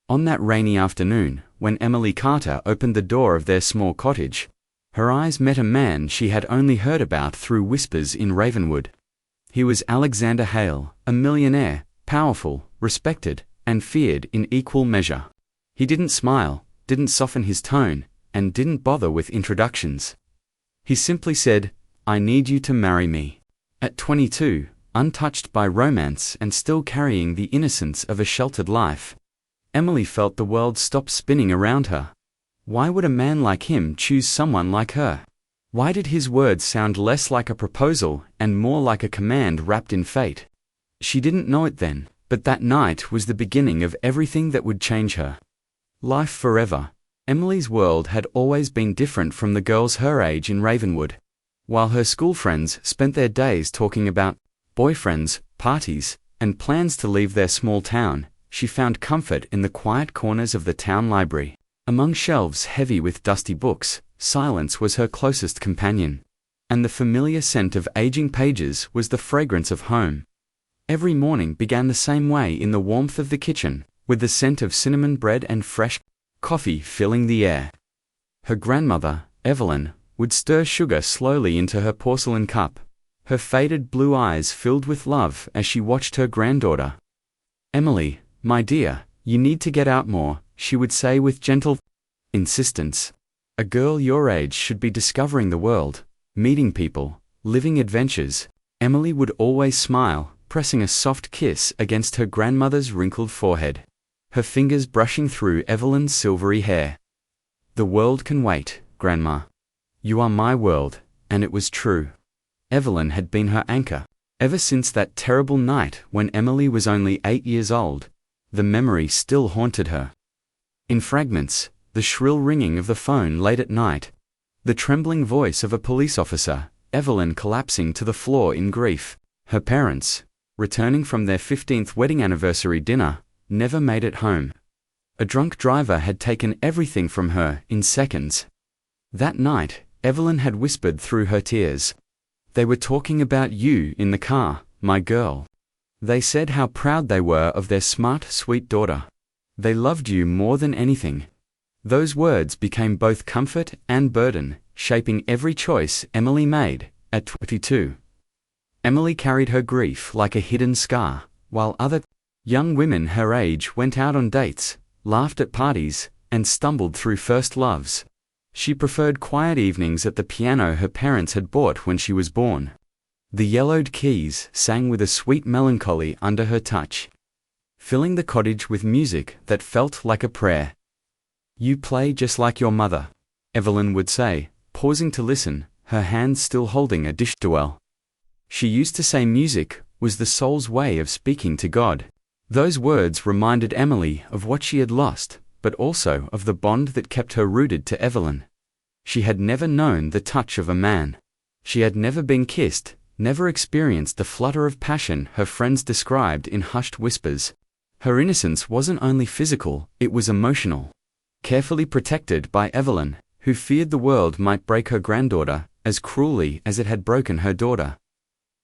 On that rainy afternoon, when Emily Carter opened the door of their small cottage, her eyes met a man she had only heard about through whispers in Ravenwood. He was Alexander Hale, a millionaire, powerful, respected, and feared in equal measure. He didn't smile, didn't soften his tone, and didn't bother with introductions. He simply said, "I need you to marry me." At 22, untouched by romance and still carrying the innocence of a sheltered life, Emily felt the world stop spinning around her. Why would a man like him choose someone like her? Why did his words sound less like a proposal and more like a command wrapped in fate? She didn't know it then, but that night was the beginning of everything that would change her life forever. Emily's world had always been different from the girls her age in Ravenwood. While her school friends spent their days talking about boyfriends, parties, and plans to leave their small town, she found comfort in the quiet corners of the town library. Among shelves heavy with dusty books, silence was her closest companion, and the familiar scent of aging pages was the fragrance of home. Every morning began the same way in the warmth of the kitchen, with the scent of cinnamon bread and fresh coffee filling the air. Her grandmother, Evelyn, would stir sugar slowly into her porcelain cup, her faded blue eyes filled with love as she watched her granddaughter. "Emily, my dear, you need to get out more," she would say with gentle insistence. "A girl your age should be discovering the world, meeting people, living adventures." Emily would always smile, pressing a soft kiss against her grandmother's wrinkled forehead, her fingers brushing through Evelyn's silvery hair. "The world can wait, Grandma. You are my world," and it was true. Evelyn had been her anchor. Ever since that terrible night when Emily was only 8 years old, the memory still haunted her. In fragments, the shrill ringing of the phone late at night, the trembling voice of a police officer, Evelyn collapsing to the floor in grief. Her parents, returning from their 15th wedding anniversary dinner, never made it home. A drunk driver had taken everything from her in seconds. That night, Evelyn had whispered through her tears, "They were talking about you in the car, my girl. They said how proud they were of their smart, sweet daughter. They loved you more than anything." Those words became both comfort and burden, shaping every choice Emily made. At 22, Emily carried her grief like a hidden scar, while other young women her age went out on dates, laughed at parties, and stumbled through first loves. She preferred quiet evenings at the piano her parents had bought when she was born. The yellowed keys sang with a sweet melancholy under her touch, filling the cottage with music that felt like a prayer. "You play just like your mother," Evelyn would say, pausing to listen, her hands still holding a dish towel. She used to say music was the soul's way of speaking to God. Those words reminded Emily of what she had lost, but also of the bond that kept her rooted to Evelyn. She had never known the touch of a man. She had never been kissed, never experienced the flutter of passion her friends described in hushed whispers. Her innocence wasn't only physical, it was emotional. Carefully protected by Evelyn, who feared the world might break her granddaughter as cruelly as it had broken her daughter.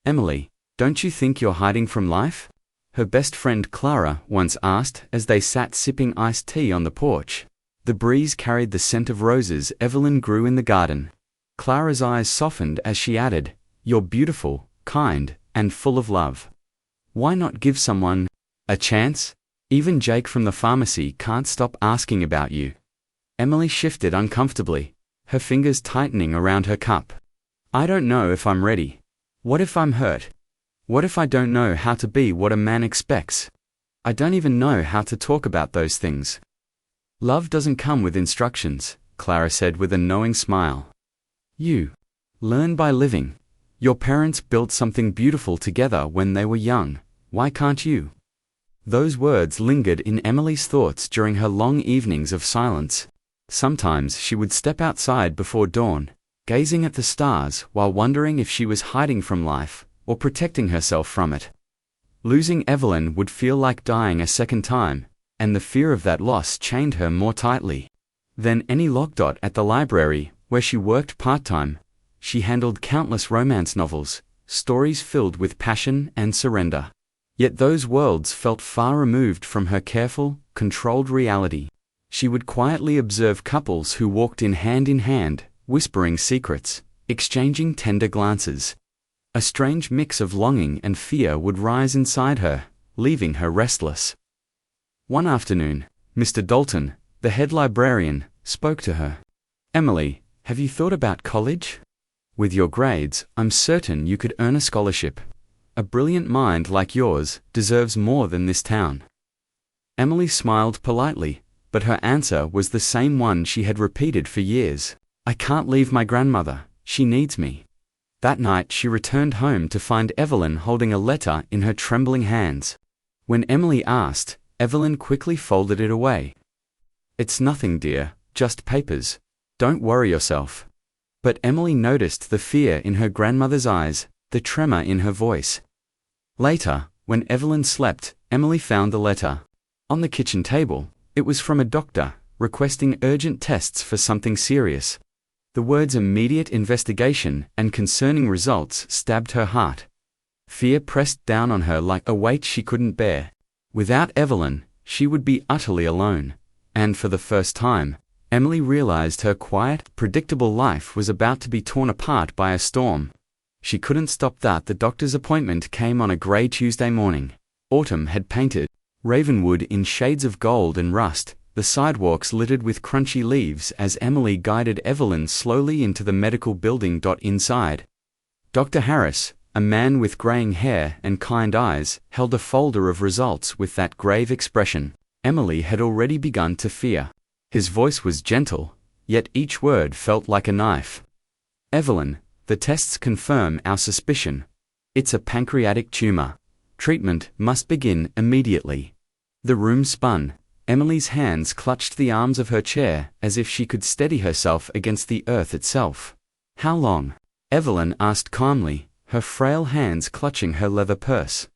"Emily, don't you think you're hiding from life?" her best friend Clara once asked as they sat sipping iced tea on the porch. The breeze carried the scent of roses Evelyn grew in the garden. Clara's eyes softened as she added, "You're beautiful, kind, and full of love. Why not give someone a chance? Even Jake from the pharmacy can't stop asking about you." Emily shifted uncomfortably, her fingers tightening around her cup. "I don't know if I'm ready. What if I'm hurt? What if I don't know how to be what a man expects? I don't even know how to talk about those things." "Love doesn't come with instructions," Clara said with a knowing smile. "You learn by living. Your parents built something beautiful together when they were young. Why can't you?" Those words lingered in Emily's thoughts during her long evenings of silence. Sometimes she would step outside before dawn, gazing at the stars while wondering if she was hiding from life or protecting herself from it. Losing Evelyn would feel like dying a second time, and the fear of that loss chained her more tightly than any lockdot at the library, where she worked part-time. She handled countless romance novels, stories filled with passion and surrender. Yet those worlds felt far removed from her careful, controlled reality. She would quietly observe couples who walked in hand, whispering secrets, exchanging tender glances. A strange mix of longing and fear would rise inside her, leaving her restless. One afternoon, Mr. Dalton, the head librarian, spoke to her. "Emily, have you thought about college? With your grades, I'm certain you could earn a scholarship. A brilliant mind like yours deserves more than this town." Emily smiled politely, but her answer was the same one she had repeated for years. "I can't leave my grandmother. She needs me." That night she returned home to find Evelyn holding a letter in her trembling hands. When Emily asked, Evelyn quickly folded it away. "It's nothing, dear, just papers. Don't worry yourself." But Emily noticed the fear in her grandmother's eyes, the tremor in her voice. Later, when Evelyn slept, Emily found the letter. On the kitchen table, it was from a doctor, requesting urgent tests for something serious. The words "immediate investigation" and "concerning results" stabbed her heart. Fear pressed down on her like a weight she couldn't bear. Without Evelyn, she would be utterly alone. And for the first time, Emily realized her quiet, predictable life was about to be torn apart by a storm. She couldn't stop that. The doctor's appointment came on a grey Tuesday morning. Autumn had painted Ravenwood in shades of gold and rust, the sidewalks littered with crunchy leaves as Emily guided Evelyn slowly into the medical building. Inside, Dr. Harris, a man with graying hair and kind eyes, held a folder of results with that grave expression. Emily had already begun to fear. His voice was gentle, yet each word felt like a knife. "Evelyn, the tests confirm our suspicion. It's a pancreatic tumor. Treatment must begin immediately." The room spun. Emily's hands clutched the arms of her chair as if she could steady herself against the earth itself. "How long?" Evelyn asked calmly, her frail hands clutching her leather purse.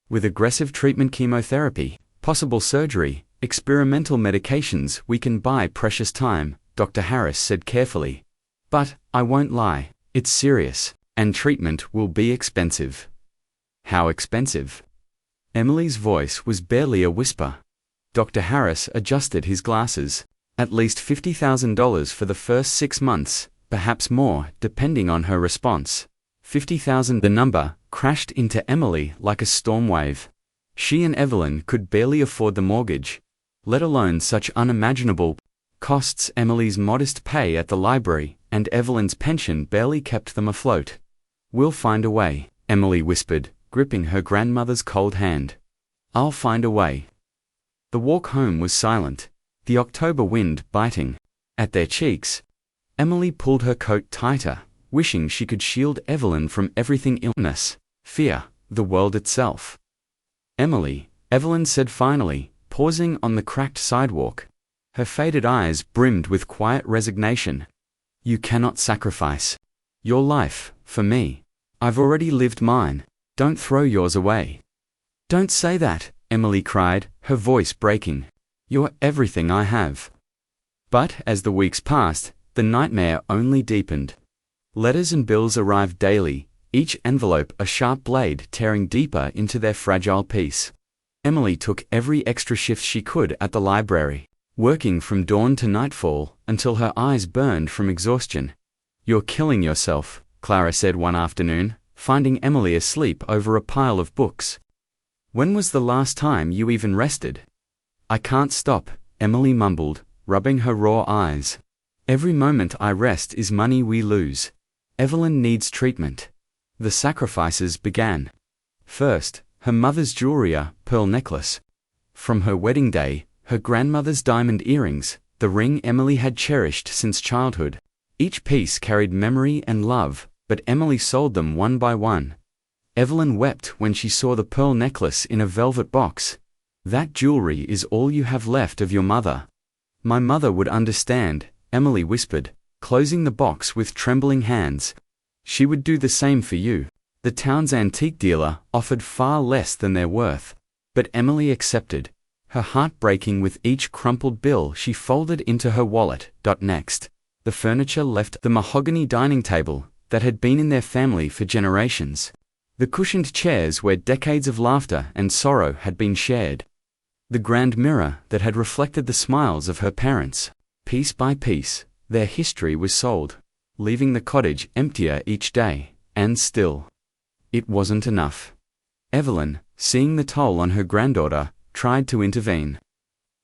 "With aggressive treatment, chemotherapy, possible surgery, experimental medications, we can buy precious time," Dr. Harris said carefully. "But, I won't lie, it's serious, and treatment will be expensive." "How expensive?" Emily's voice was barely a whisper. Dr. Harris adjusted his glasses. "At least $50,000 for the first 6 months, perhaps more, depending on her response." 50,000. The number crashed into Emily like a storm wave. She and Evelyn could barely afford the mortgage, let alone such unimaginable costs. Emily's modest pay at the library and Evelyn's pension barely kept them afloat. "We'll find a way," Emily whispered, gripping her grandmother's cold hand. "I'll find a way." The walk home was silent, the October wind biting at their cheeks. Emily pulled her coat tighter, wishing she could shield Evelyn from everything: illness, fear, the world itself. "Emily," Evelyn said finally, pausing on the cracked sidewalk. Her faded eyes brimmed with quiet resignation. "You cannot sacrifice your life for me. I've already lived mine. Don't throw yours away." "Don't say that," Emily cried, her voice breaking. "You're everything I have." But as the weeks passed, the nightmare only deepened. Letters and bills arrived daily, each envelope a sharp blade tearing deeper into their fragile peace. Emily took every extra shift she could at the library, working from dawn to nightfall until her eyes burned from exhaustion. "You're killing yourself," Clara said one afternoon, finding Emily asleep over a pile of books. "When was the last time you even rested?" "I can't stop," Emily mumbled, rubbing her raw eyes. "Every moment I rest is money we lose. Evelyn needs treatment." The sacrifices began. First, her mother's jewelry, a pearl necklace. From her wedding day, her grandmother's diamond earrings, the ring Emily had cherished since childhood. Each piece carried memory and love, but Emily sold them one by one. Evelyn wept when she saw the pearl necklace in a velvet box. "That jewelry is all you have left of your mother." "My mother would understand," Emily whispered, closing the box with trembling hands. "She would do the same for you." The town's antique dealer offered far less than their worth, but Emily accepted, her heart breaking with each crumpled bill she folded into her wallet. Next, the furniture left: the mahogany dining table that had been in their family for generations, The cushioned chairs where decades of laughter and sorrow had been shared. The grand mirror that had reflected the smiles of her parents. Piece by piece, their history was sold, leaving the cottage emptier each day, and still. It wasn't enough. Evelyn, seeing the toll on her granddaughter, tried to intervene.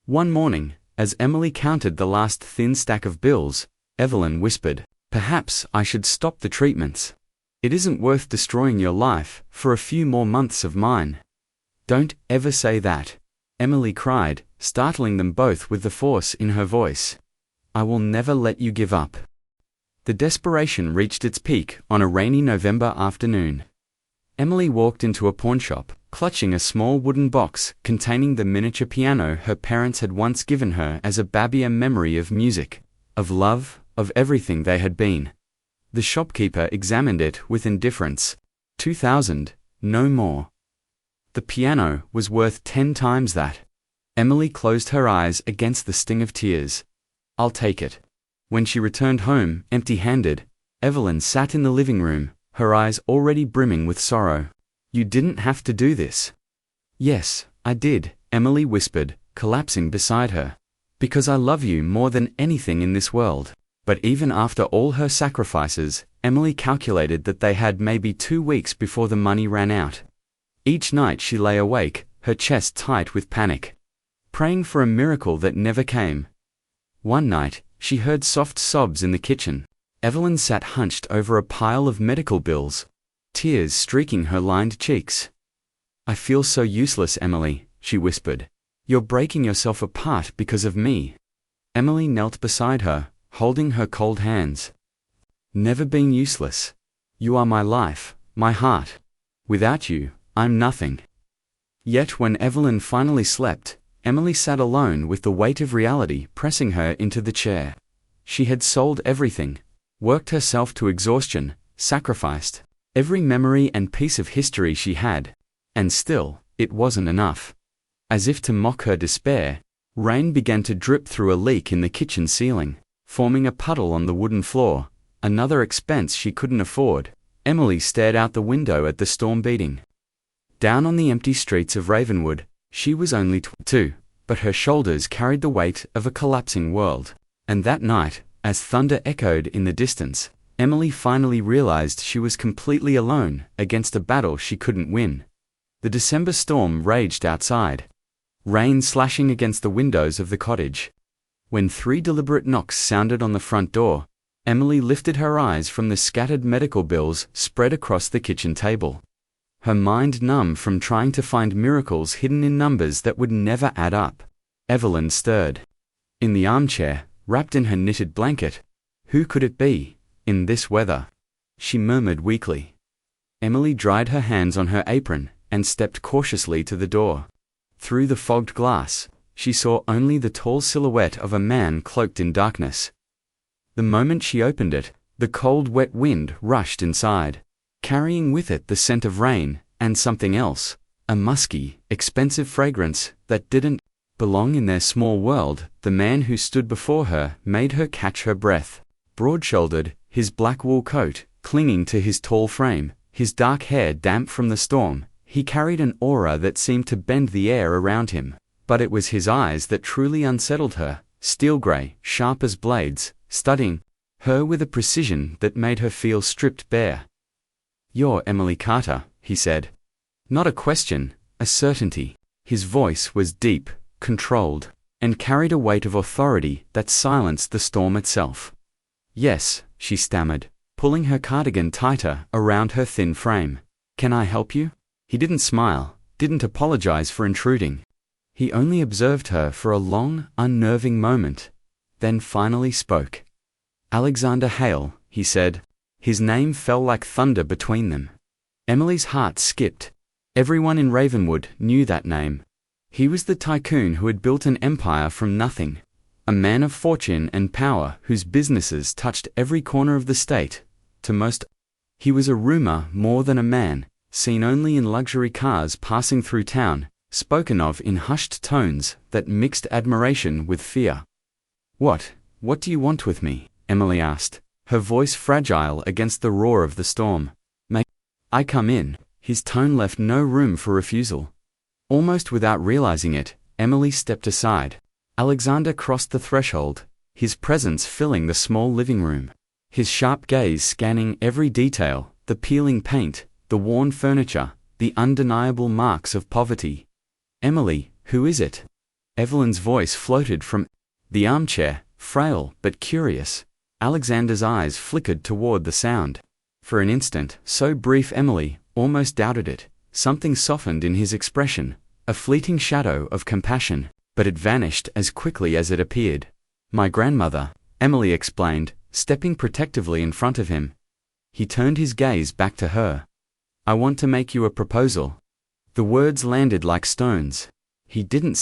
One morning, as Emily counted the last thin stack of bills, Evelyn whispered, "Perhaps I should stop the treatments. It isn't worth destroying your life for a few more months of mine." "Don't ever say that," Emily cried, startling them both with the force in her voice. "I will never let you give up." The desperation reached its peak on a rainy November afternoon. Emily walked into a pawnshop, clutching a small wooden box containing the miniature piano her parents had once given her as a babier memory of music, of love, of everything they had been. The shopkeeper examined it with indifference. 2,000, no more. The piano was worth 10 times that. Emily closed her eyes against the sting of tears. "I'll take it." When she returned home, empty-handed, Evelyn sat in the living room, her eyes already brimming with sorrow. "You didn't have to do this." "Yes, I did," Emily whispered, collapsing beside her. "Because I love you more than anything in this world." But even after all her sacrifices, Emily calculated that they had maybe 2 weeks before the money ran out. Each night she lay awake, her chest tight with panic, praying for a miracle that never came. One night, she heard soft sobs in the kitchen. Evelyn sat hunched over a pile of medical bills, tears streaking her lined cheeks. "I feel so useless, Emily," she whispered. "You're breaking yourself apart because of me." Emily knelt beside her, holding her cold hands. "Never been useless. You are my life, my heart. Without you, I'm nothing." Yet when Evelyn finally slept, Emily sat alone with the weight of reality pressing her into the chair. She had sold everything, worked herself to exhaustion, sacrificed every memory and piece of history she had, and still, it wasn't enough. As if to mock her despair, rain began to drip through a leak in the kitchen ceiling, forming a puddle on the wooden floor, another expense she couldn't afford. Emily stared out the window at the storm beating down on the empty streets of Ravenwood. She was only 22, but her shoulders carried the weight of a collapsing world. And that night, as thunder echoed in the distance, Emily finally realized she was completely alone against a battle she couldn't win. The December storm raged outside, rain slashing against the windows of the cottage. When 3 deliberate knocks sounded on the front door, Emily lifted her eyes from the scattered medical bills spread across the kitchen table, her mind numb from trying to find miracles hidden in numbers that would never add up. Evelyn stirred. In the armchair, wrapped in her knitted blanket. Who could it be, in this weather? She murmured weakly. Emily dried her hands on her apron and stepped cautiously to the door. Through the fogged glass, she saw only the tall silhouette of a man cloaked in darkness. The moment she opened it, the cold, wet wind rushed inside, carrying with it the scent of rain and something else, a musky, expensive fragrance that didn't belong in their small world. The man who stood before her made her catch her breath. Broad-shouldered, his black wool coat clinging to his tall frame, his dark hair damp from the storm, he carried an aura that seemed to bend the air around him. But it was his eyes that truly unsettled her, steel gray, sharp as blades, studying her with a precision that made her feel stripped bare. "You're Emily Carter," he said. Not a question, a certainty. His voice was deep, controlled, and carried a weight of authority that silenced the storm itself. "Yes," she stammered, pulling her cardigan tighter around her thin frame. "Can I help you?" He didn't smile, didn't apologize for intruding. He only observed her for a long, unnerving moment, then finally spoke. "Alexander Hale," he said. His name fell like thunder between them. Emily's heart skipped. Everyone in Ravenwood knew that name. He was the tycoon who had built an empire from nothing, a man of fortune and power whose businesses touched every corner of the state. To most, he was a rumor more than a man, seen only in luxury cars passing through town, spoken of in hushed tones that mixed admiration with fear. What do you want with me?" Emily asked, her voice fragile against the roar of the storm. "May I come in?" His tone left no room for refusal. Almost without realizing it, Emily stepped aside. Alexander crossed the threshold, his presence filling the small living room. His sharp gaze scanning every detail, the peeling paint, the worn furniture, the undeniable marks of poverty. "Emily, who is it?" Evelyn's voice floated from the armchair, frail but curious. Alexander's eyes flickered toward the sound. For an instant, so brief Emily almost doubted it. Something softened in his expression, a fleeting shadow of compassion, but it vanished as quickly as it appeared. "My grandmother," Emily explained, stepping protectively in front of him. He turned his gaze back to her. "I want to make you a proposal." The words landed like stones. He didn't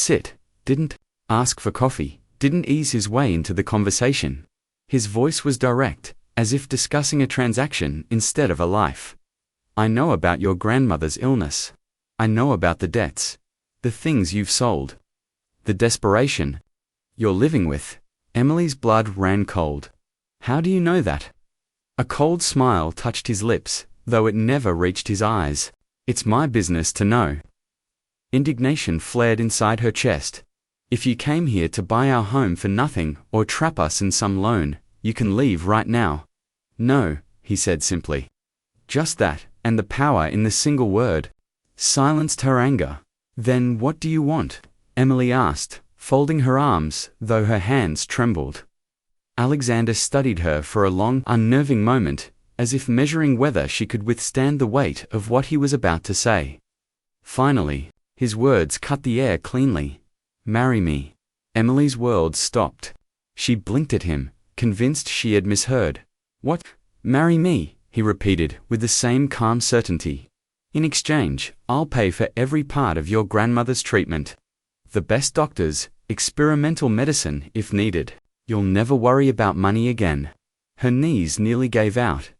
didn't ask for coffee, didn't ease his way into the conversation. His voice was direct, as if discussing a transaction instead of a life. "I know about your grandmother's illness. I know about the debts, the things you've sold, the desperation you're living with." Emily's blood ran cold. "How do you know that?" A cold smile touched his lips, though it never reached his eyes. "It's my business to know." Indignation flared inside her chest. "If you came here to buy our home for nothing or trap us in some loan, you can leave right now." "No," he said simply. Just that, and the power in the single word, silenced her anger. "Then what do you want?" Emily asked, folding her arms, though her hands trembled. Alexander studied her for a long, unnerving moment, as if measuring whether she could withstand the weight of what he was about to say. Finally, his words cut the air cleanly. "Marry me." Emily's world stopped. She blinked at him, convinced she had misheard. "What? Marry me?" he repeated, with the same calm certainty. "In exchange, I'll pay for every part of your grandmother's treatment. The best doctors, experimental medicine if needed. You'll never worry about money again." Her knees nearly gave out.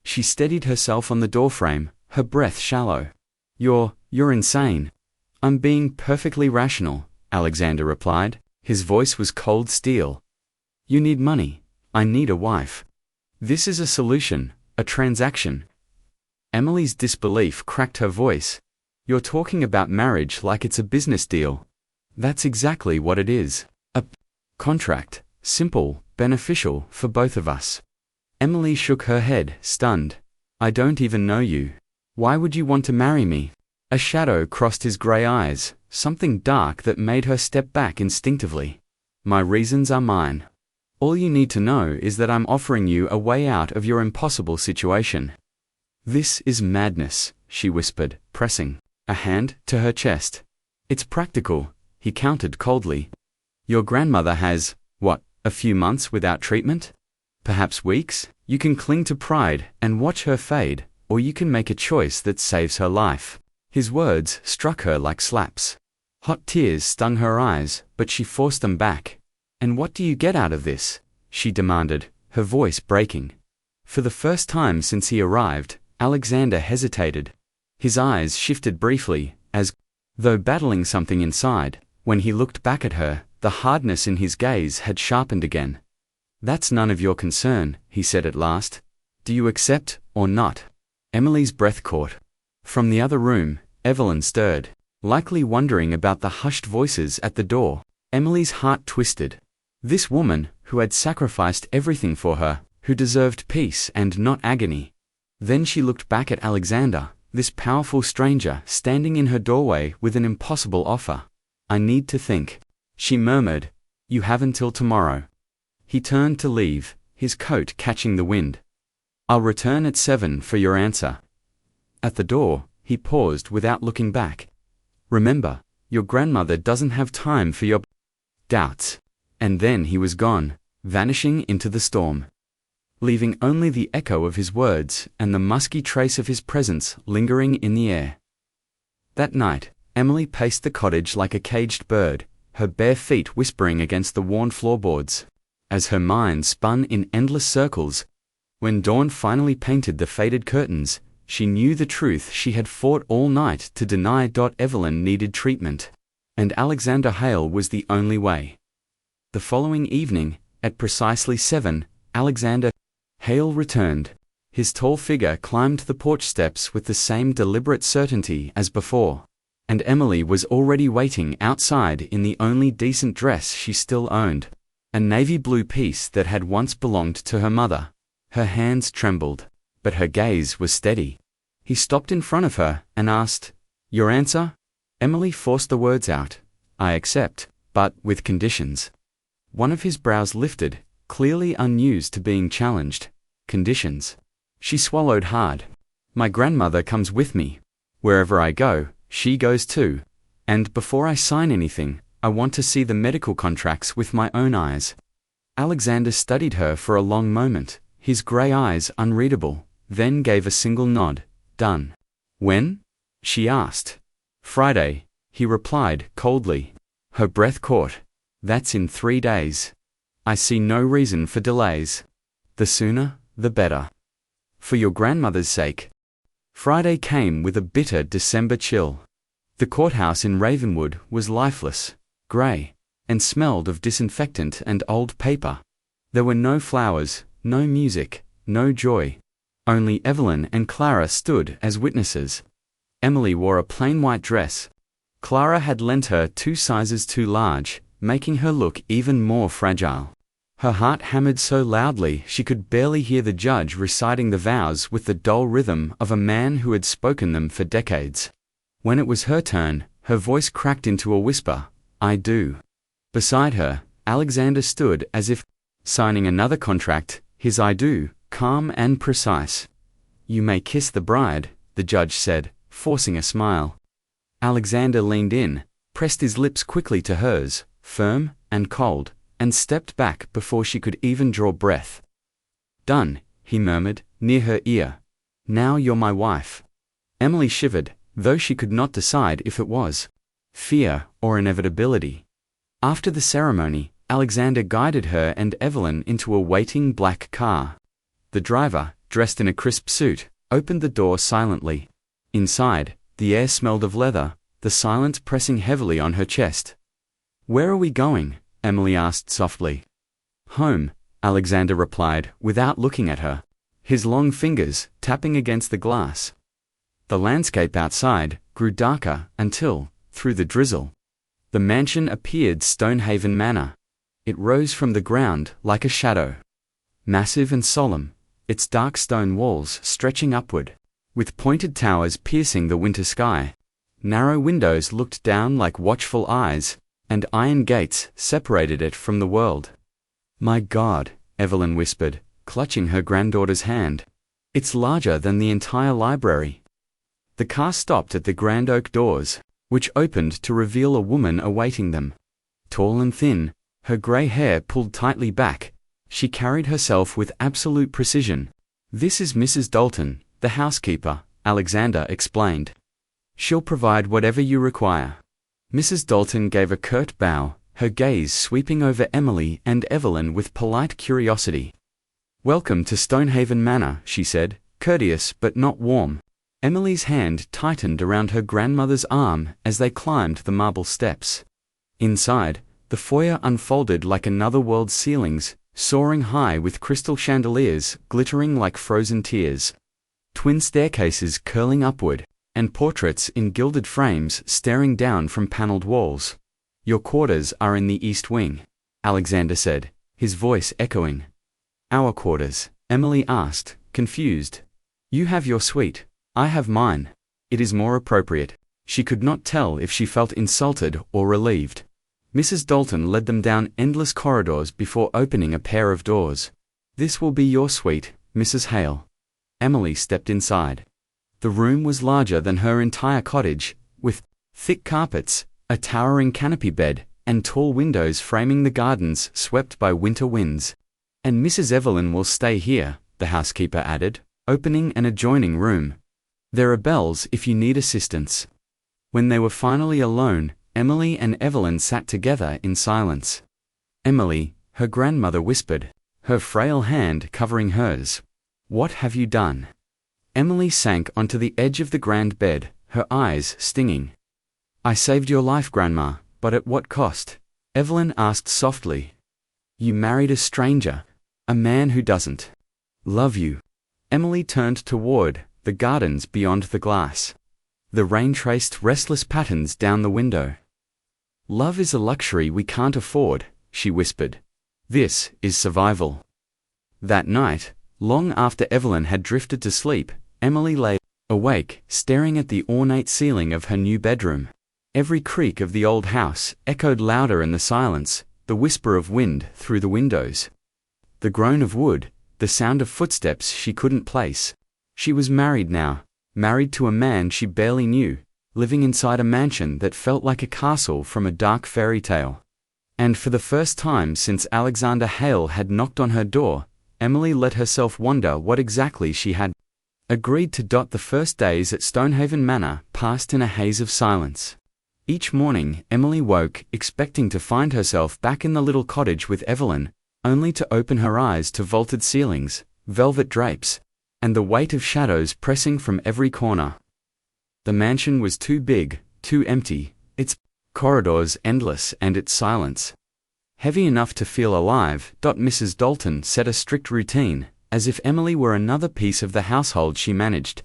She steadied herself on the doorframe, her breath shallow. You're insane." "I'm being perfectly rational," Alexander replied. His voice was cold steel. "You need money. I need a wife. This is a solution, a transaction." Emily's disbelief cracked her voice. "You're talking about marriage like it's a business deal." "That's exactly what it is. A contract, simple, beneficial for both of us." Emily shook her head, stunned. "I don't even know you. Why would you want to marry me?" A shadow crossed his grey eyes, something dark that made her step back instinctively. "My reasons are mine. All you need to know is that I'm offering you a way out of your impossible situation." "This is madness," she whispered, pressing a hand to her chest. "It's practical," he countered coldly. "Your grandmother has, what, a few months without treatment? Perhaps weeks? You can cling to pride and watch her fade, or you can make a choice that saves her life." His words struck her like slaps. Hot tears stung her eyes, but she forced them back. "And what do you get out of this?" she demanded, her voice breaking. For the first time since he arrived, Alexander hesitated. His eyes shifted briefly, as though battling something inside. When he looked back at her, the hardness in his gaze had sharpened again. "That's none of your concern," he said at last. "Do you accept, or not?" Emily's breath caught. From the other room, Evelyn stirred, likely wondering about the hushed voices at the door. Emily's heart twisted. This woman, who had sacrificed everything for her, who deserved peace and not agony. Then she looked back at Alexander, this powerful stranger standing in her doorway with an impossible offer. "I need to think," she murmured. "You have until tomorrow." He turned to leave, his coat catching the wind. "I'll return at 7 for your answer." At the door, he paused without looking back. "Remember, your grandmother doesn't have time for your doubts." And then he was gone, vanishing into the storm, leaving only the echo of his words and the musky trace of his presence lingering in the air. That night, Emily paced the cottage like a caged bird, her bare feet whispering against the worn floorboards, as her mind spun in endless circles. When dawn finally painted the faded curtains, she knew the truth she had fought all night to deny. Evelyn needed treatment, and Alexander Hale was the only way. The following evening, at precisely 7, Alexander Hale returned. His tall figure climbed the porch steps with the same deliberate certainty as before, and Emily was already waiting outside in the only decent dress she still owned, a navy blue piece that had once belonged to her mother. Her hands trembled, but her gaze was steady. He stopped in front of her and asked, "Your answer?" Emily forced the words out. "I accept, but with conditions." One of his brows lifted, clearly unused to being challenged. "Conditions?" She swallowed hard. "My grandmother comes with me. Wherever I go, she goes too. And before I sign anything, I want to see the medical contracts with my own eyes." Alexander studied her for a long moment, his grey eyes unreadable, then gave a single nod. "Done." "When?" she asked. "Friday," he replied coldly. Her breath caught. "That's in 3 days. I see no reason for delays. The sooner, the better. For your grandmother's sake." Friday came with a bitter December chill. The courthouse in Ravenwood was lifeless, grey, and smelled of disinfectant and old paper. There were no flowers, no music, no joy. Only Evelyn and Clara stood as witnesses. Emily wore a plain white dress. Clara had lent her 2 sizes too large, making her look even more fragile. Her heart hammered so loudly she could barely hear the judge reciting the vows with the dull rhythm of a man who had spoken them for decades. When it was her turn, her voice cracked into a whisper, "I do." Beside her, Alexander stood as if signing another contract, his "I do" calm and precise. "You may kiss the bride," the judge said, forcing a smile. Alexander leaned in, pressed his lips quickly to hers, firm and cold, and stepped back before she could even draw breath. "Done," he murmured, near her ear. "Now you're my wife." Emily shivered, though she could not decide if it was fear or inevitability. After the ceremony, Alexander guided her and Evelyn into a waiting black car. The driver, dressed in a crisp suit, opened the door silently. Inside, the air smelled of leather, the silence pressing heavily on her chest. "Where are we going?" Emily asked softly. "Home," Alexander replied, without looking at her, his long fingers tapping against the glass. The landscape outside grew darker until, through the drizzle, the mansion appeared Stonehaven Manor. It rose from the ground like a shadow. Massive and solemn, its dark stone walls stretching upward, with pointed towers piercing the winter sky. Narrow windows looked down like watchful eyes, and iron gates separated it from the world. "My God," Evelyn whispered, clutching her granddaughter's hand. "It's larger than the entire library." The car stopped at the grand oak doors, which opened to reveal a woman awaiting them. Tall and thin, her grey hair pulled tightly back, she carried herself with absolute precision. "This is Mrs. Dalton, the housekeeper," Alexander explained. "She'll provide whatever you require." Mrs. Dalton gave a curt bow, her gaze sweeping over Emily and Evelyn with polite curiosity. "Welcome to Stonehaven Manor," she said, courteous but not warm. Emily's hand tightened around her grandmother's arm as they climbed the marble steps. Inside, the foyer unfolded like another world's ceilings, soaring high with crystal chandeliers glittering like frozen tears. Twin staircases curling upward, and portraits in gilded frames staring down from paneled walls. "Your quarters are in the east wing," Alexander said, his voice echoing. "Our quarters?" Emily asked, confused. "You have your suite. I have mine. It is more appropriate." She could not tell if she felt insulted or relieved. Mrs. Dalton led them down endless corridors before opening a pair of doors. "This will be your suite, Mrs. Hale." Emily stepped inside. The room was larger than her entire cottage, with thick carpets, a towering canopy bed, and tall windows framing the gardens swept by winter winds. "And Mrs. Evelyn will stay here," the housekeeper added, opening an adjoining room. "There are bells if you need assistance." When they were finally alone, Emily and Evelyn sat together in silence. "Emily," her grandmother whispered, her frail hand covering hers, "what have you done?" Emily sank onto the edge of the grand bed, her eyes stinging. "I saved your life, Grandma, but at what cost?" Evelyn asked softly. "You married a stranger, a man who doesn't love you." Emily turned toward the gardens beyond the glass. The rain traced restless patterns down the window. "Love is a luxury we can't afford," she whispered. "This is survival." That night, long after Evelyn had drifted to sleep, Emily lay awake, staring at the ornate ceiling of her new bedroom. Every creak of the old house echoed louder in the silence, the whisper of wind through the windows, the groan of wood, the sound of footsteps she couldn't place. She was married now, married to a man she barely knew, living inside a mansion that felt like a castle from a dark fairy tale. And for the first time since Alexander Hale had knocked on her door, Emily let herself wonder what exactly she had agreed to. The first days at Stonehaven Manor passed in a haze of silence. Each morning, Emily woke, expecting to find herself back in the little cottage with Evelyn, only to open her eyes to vaulted ceilings, velvet drapes, and the weight of shadows pressing from every corner. The mansion was too big, too empty, its corridors endless and its silence heavy enough to feel alive. Mrs. Dalton set a strict routine, as if Emily were another piece of the household she managed.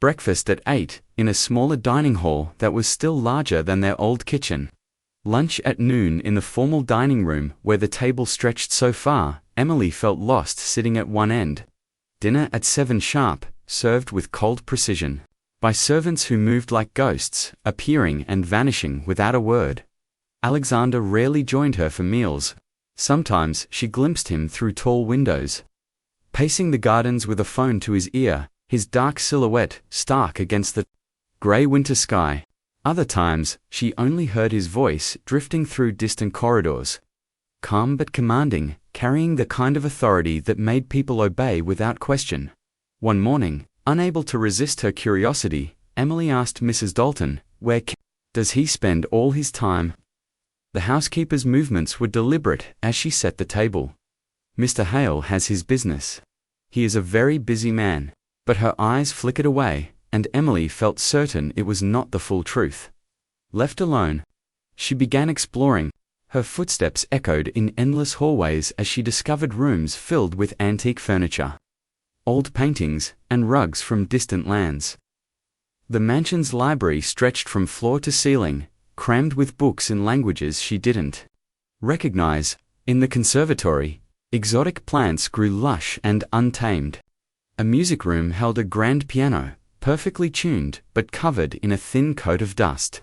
Breakfast at 8, in a smaller dining hall that was still larger than their old kitchen. Lunch at noon in the formal dining room where the table stretched so far, Emily felt lost sitting at one end. Dinner at 7 sharp, served with cold precision, by servants who moved like ghosts, appearing and vanishing without a word. Alexander rarely joined her for meals. Sometimes she glimpsed him through tall windows, pacing the gardens with a phone to his ear, his dark silhouette stark against the grey winter sky. Other times, she only heard his voice drifting through distant corridors, calm but commanding, carrying the kind of authority that made people obey without question. One morning, unable to resist her curiosity, Emily asked Mrs. Dalton, "Where does he spend all his time?" The housekeeper's movements were deliberate as she set the table. "Mr. Hale has his business. He is a very busy man." But her eyes flickered away, and Emily felt certain it was not the full truth. Left alone, she began exploring. Her footsteps echoed in endless hallways as she discovered rooms filled with antique furniture, old paintings, and rugs from distant lands. The mansion's library stretched from floor to ceiling, crammed with books in languages she didn't recognize. In the conservatory, exotic plants grew lush and untamed. A music room held a grand piano, perfectly tuned but covered in a thin coat of dust,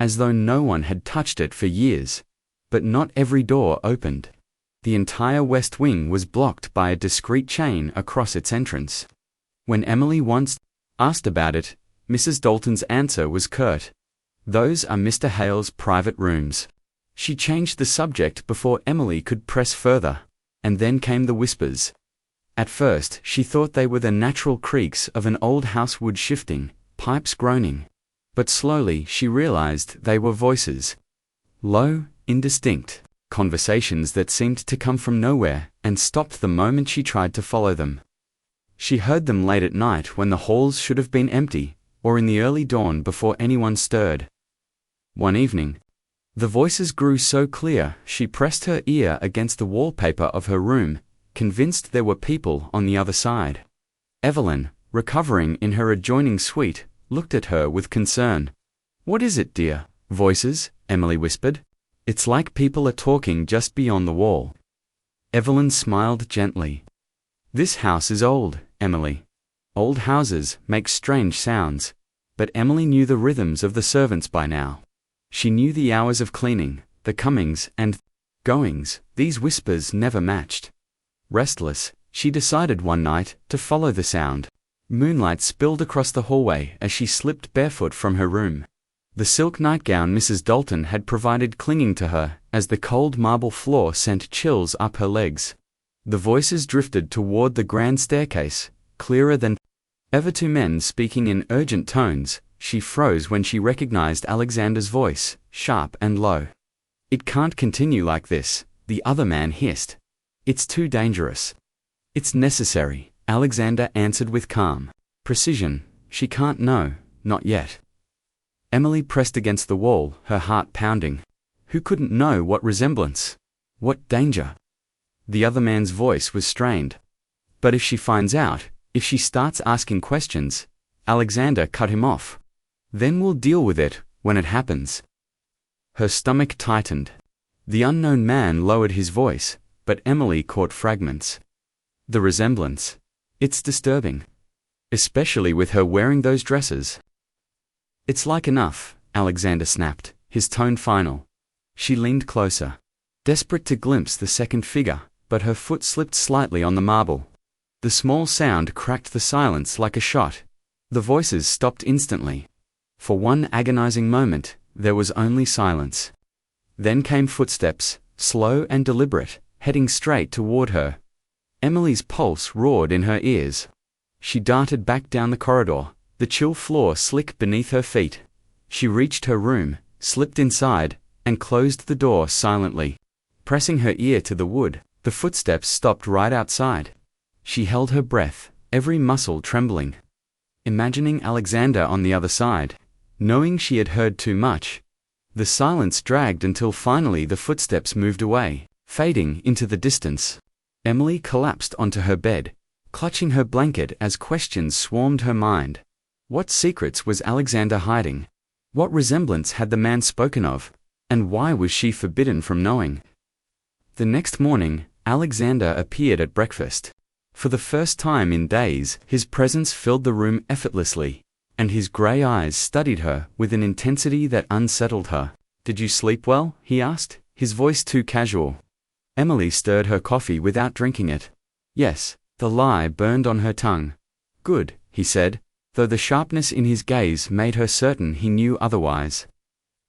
as though no one had touched it for years. But not every door opened. The entire west wing was blocked by a discreet chain across its entrance. When Emily once asked about it, Mrs. Dalton's answer was curt. "Those are Mr. Hale's private rooms." She changed the subject before Emily could press further, and then came the whispers. At first, she thought they were the natural creaks of an old house, wood shifting, pipes groaning. But slowly she realized they were voices. Low, indistinct, conversations that seemed to come from nowhere and stopped the moment she tried to follow them. She heard them late at night when the halls should have been empty, or in the early dawn before anyone stirred. One evening, the voices grew so clear she pressed her ear against the wallpaper of her room, convinced there were people on the other side. Evelyn, recovering in her adjoining suite, looked at her with concern. "What is it, dear?" "Voices," Emily whispered. "It's like people are talking just beyond the wall." Evelyn smiled gently. "This house is old, Emily. Old houses make strange sounds." But Emily knew the rhythms of the servants by now. She knew the hours of cleaning, the comings and goings. These whispers never matched. Restless, she decided one night to follow the sound. Moonlight spilled across the hallway as she slipped barefoot from her room. The silk nightgown Mrs. Dalton had provided clinging to her as the cold marble floor sent chills up her legs. The voices drifted toward the grand staircase, clearer than ever, two men speaking in urgent tones. She froze when she recognized Alexander's voice, sharp and low. "It can't continue like this," the other man hissed. "It's too dangerous." "It's necessary," Alexander answered with calm precision. "She can't know, not yet." Emily pressed against the wall, her heart pounding. Who couldn't know what resemblance? What danger? The other man's voice was strained. "But if she finds out, If she starts asking questions, Alexander cut him off. Then we'll deal with it when it happens. Her stomach tightened. The unknown man lowered his voice, but Emily caught fragments. The resemblance. It's disturbing. Especially with her wearing those dresses. It's like enough, Alexander snapped, his tone final. She leaned closer, desperate to glimpse the second figure, but her foot slipped slightly on the marble. The small sound cracked the silence like a shot. The voices stopped instantly. For one agonizing moment, there was only silence. Then came footsteps, slow and deliberate, heading straight toward her. Emily's pulse roared in her ears. She darted back down the corridor, the chill floor slick beneath her feet. She reached her room, slipped inside, and closed the door silently. Pressing her ear to the wood, the footsteps stopped right outside. She held her breath, every muscle trembling. Imagining Alexander on the other side, knowing she had heard too much. The silence dragged until finally the footsteps moved away, fading into the distance. Emily collapsed onto her bed, clutching her blanket as questions swarmed her mind. What secrets was Alexander hiding? What resemblance had the man spoken of? And why was she forbidden from knowing? The next morning, Alexander appeared at breakfast. For the first time in days, his presence filled the room effortlessly, and his grey eyes studied her with an intensity that unsettled her. "Did you sleep well?" he asked, his voice too casual. Emily stirred her coffee without drinking it. Yes, the lie burned on her tongue. "Good," he said, though the sharpness in his gaze made her certain he knew otherwise.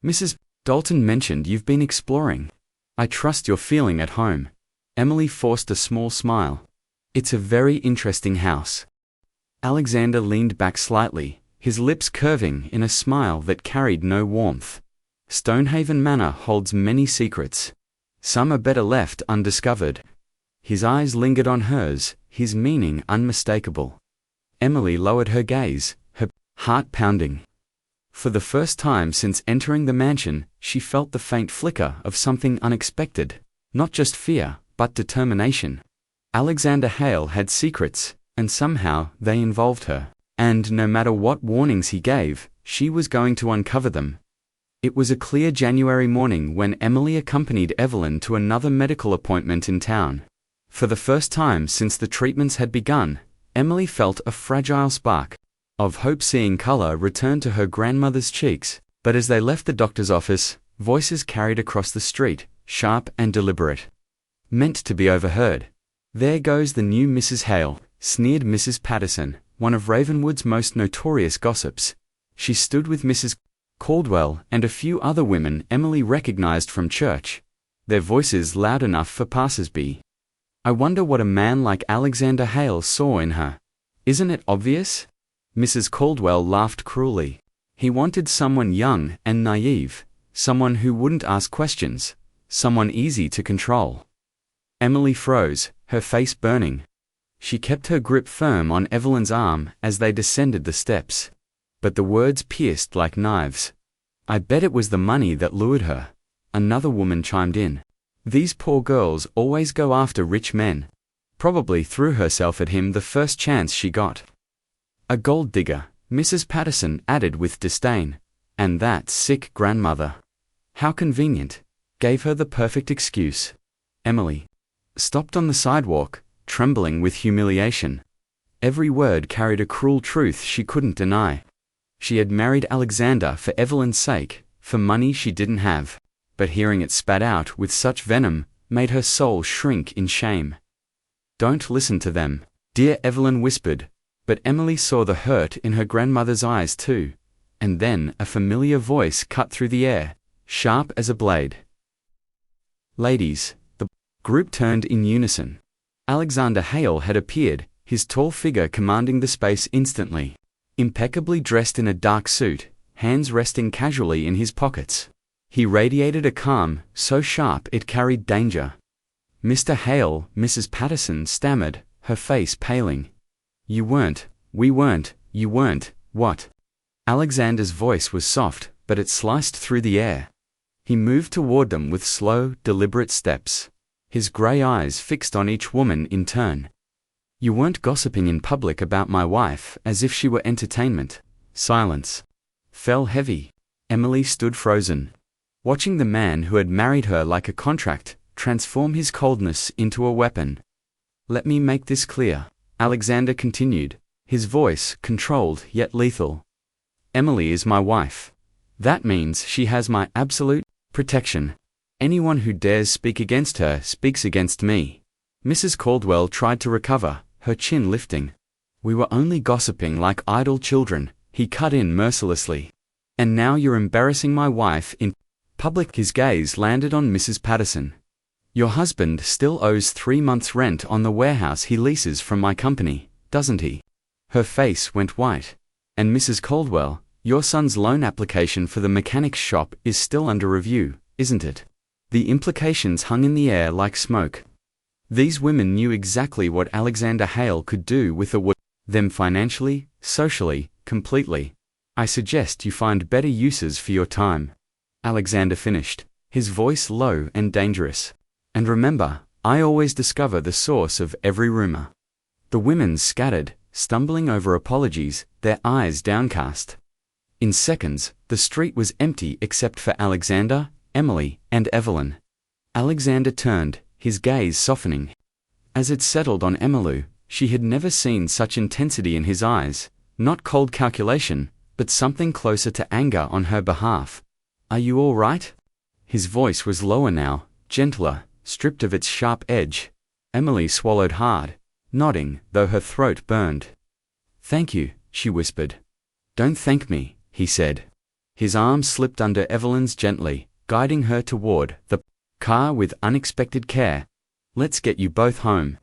"Mrs. Dalton mentioned you've been exploring. I trust you're feeling at home." Emily forced a small smile. "It's a very interesting house." Alexander leaned back slightly, his lips curving in a smile that carried no warmth. Stonehaven Manor holds many secrets. Some are better left undiscovered. His eyes lingered on hers, his meaning unmistakable. Emily lowered her gaze, her heart pounding. For the first time since entering the mansion, she felt the faint flicker of something unexpected. Not just fear, but determination. Alexander Hale had secrets, and somehow they involved her. And no matter what warnings he gave, she was going to uncover them. It was a clear January morning when Emily accompanied Evelyn to another medical appointment in town. For the first time since the treatments had begun, Emily felt a fragile spark of hope. Seeing color return to her grandmother's cheeks, but as they left the doctor's office, voices carried across the street, sharp and deliberate. Meant to be overheard. "There goes the new Mrs. Hale," sneered Mrs. Patterson, one of Ravenwood's most notorious gossips. She stood with Mrs. Caldwell and a few other women Emily recognized from church, their voices loud enough for passers-by. "I wonder what a man like Alexander Hale saw in her. Isn't it obvious?" Mrs. Caldwell laughed cruelly. "He wanted someone young and naive, someone who wouldn't ask questions, someone easy to control." Emily froze, her face burning. She kept her grip firm on Evelyn's arm as they descended the steps. But the words pierced like knives. "I bet it was the money that lured her," another woman chimed in. "These poor girls always go after rich men." Probably threw herself at him the first chance she got. "A gold digger," Mrs. Patterson added with disdain. "And that sick grandmother. How convenient. Gave her the perfect excuse." Emily stopped on the sidewalk, trembling with humiliation. Every word carried a cruel truth she couldn't deny. She had married Alexander for Evelyn's sake, for money she didn't have. But hearing it spat out with such venom made her soul shrink in shame. "Don't listen to them," dear Evelyn whispered, but Emily saw the hurt in her grandmother's eyes too. And then a familiar voice cut through the air, sharp as a blade. "Ladies." The group turned in unison. Alexander Hale had appeared, his tall figure commanding the space instantly. Impeccably dressed in a dark suit, hands resting casually in his pockets. He radiated a calm, so sharp it carried danger. "Mr. Hale," Mrs. Patterson stammered, her face paling. "You weren't, we weren't, you weren't, what?" Alexander's voice was soft, but it sliced through the air. He moved toward them with slow, deliberate steps, his grey eyes fixed on each woman in turn. You weren't gossiping in public about my wife as if she were entertainment. Silence fell heavy. Emily stood frozen, watching the man who had married her like a contract transform his coldness into a weapon. Let me make this clear, Alexander continued, his voice controlled yet lethal. Emily is my wife. That means she has my absolute protection. Anyone who dares speak against her speaks against me. Mrs. Caldwell tried to recover, her chin lifting. We were only gossiping like idle children, he cut in mercilessly. And now you're embarrassing my wife in public. His gaze landed on Mrs. Patterson. Your husband still owes 3 months' rent on the warehouse he leases from my company, doesn't he? Her face went white. And Mrs. Caldwell, your son's loan application for the mechanic's shop is still under review, isn't it? The implications hung in the air like smoke. These women knew exactly what Alexander Hale could do with them financially, socially, completely. I suggest you find better uses for your time. Alexander finished, his voice low and dangerous. And remember, I always discover the source of every rumor. The women scattered, stumbling over apologies, their eyes downcast. In seconds, the street was empty except for Alexander, Emily, and Evelyn. Alexander turned, his gaze softening. As it settled on Emily, she had never seen such intensity in his eyes, not cold calculation, but something closer to anger on her behalf. Are you all right? His voice was lower now, gentler, stripped of its sharp edge. Emily swallowed hard, nodding, though her throat burned. Thank you, she whispered. Don't thank me, he said. His arm slipped under Evelyn's gently, guiding her toward the car with unexpected care. Let's get you both home.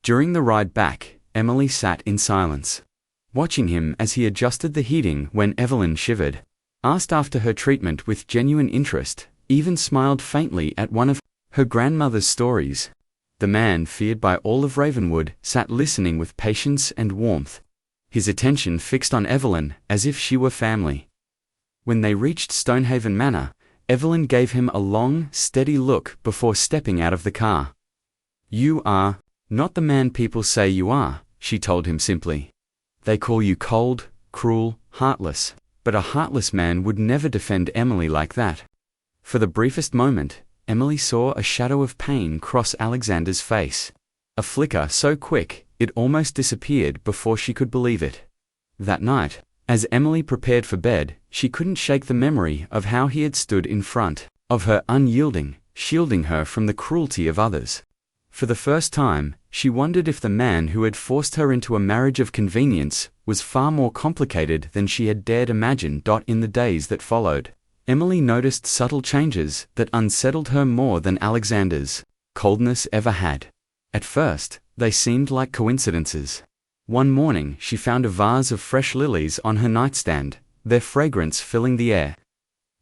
During the ride back, Emily sat in silence, watching him as he adjusted the heating when Evelyn shivered, asked after her treatment with genuine interest, even smiled faintly at one of her grandmother's stories. The man feared by all of Ravenwood sat listening with patience and warmth, his attention fixed on Evelyn as if she were family. When they reached Stonehaven Manor, Evelyn gave him a long, steady look before stepping out of the car. You are not the man people say you are, she told him simply. They call you cold, cruel, heartless, but a heartless man would never defend Emily like that. For the briefest moment, Emily saw a shadow of pain cross Alexander's face. A flicker so quick, it almost disappeared before she could believe it. That night, as Emily prepared for bed, she couldn't shake the memory of how he had stood in front of her unyielding, shielding her from the cruelty of others. For the first time, she wondered if the man who had forced her into a marriage of convenience was far more complicated than she had dared imagine. In the days that followed, Emily noticed subtle changes that unsettled her more than Alexander's coldness ever had. At first, they seemed like coincidences. One morning she found a vase of fresh lilies on her nightstand, their fragrance filling the air.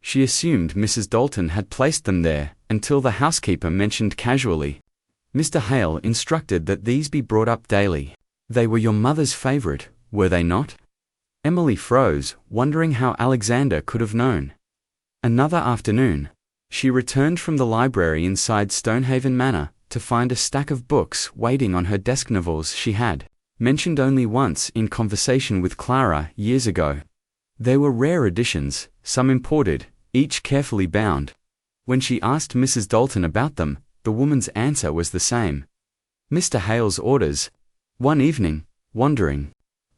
She assumed Mrs. Dalton had placed them there, until the housekeeper mentioned casually, Mr. Hale instructed that these be brought up daily. They were your mother's favorite, were they not? Emily froze, wondering how Alexander could have known. Another afternoon, she returned from the library inside Stonehaven Manor to find a stack of books waiting on her desk, novels she had mentioned only once in conversation with Clara years ago. They were rare editions, some imported, each carefully bound. When she asked Mrs. Dalton about them, the woman's answer was the same. Mr. Hale's orders. One evening, wandering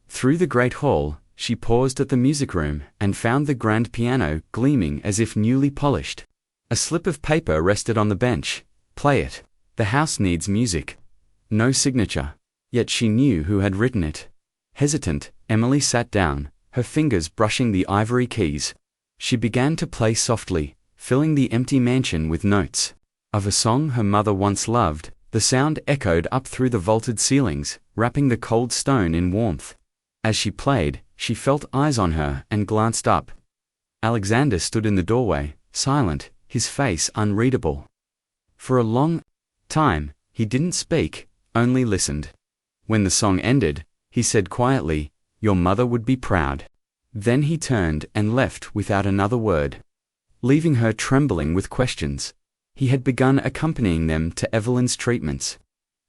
through the great hall, she paused at the music room and found the grand piano gleaming as if newly polished. A slip of paper rested on the bench. Play it. The house needs music. No signature. Yet she knew who had written it. Hesitant, Emily sat down, her fingers brushing the ivory keys. She began to play softly, filling the empty mansion with notes of a song her mother once loved. The sound echoed up through the vaulted ceilings, wrapping the cold stone in warmth. As she played, she felt eyes on her and glanced up. Alexander stood in the doorway, silent, his face unreadable. For a long time, he didn't speak, only listened. When the song ended, he said quietly, "Your mother would be proud." Then he turned and left without another word, leaving her trembling with questions. He had begun accompanying them to Evelyn's treatments,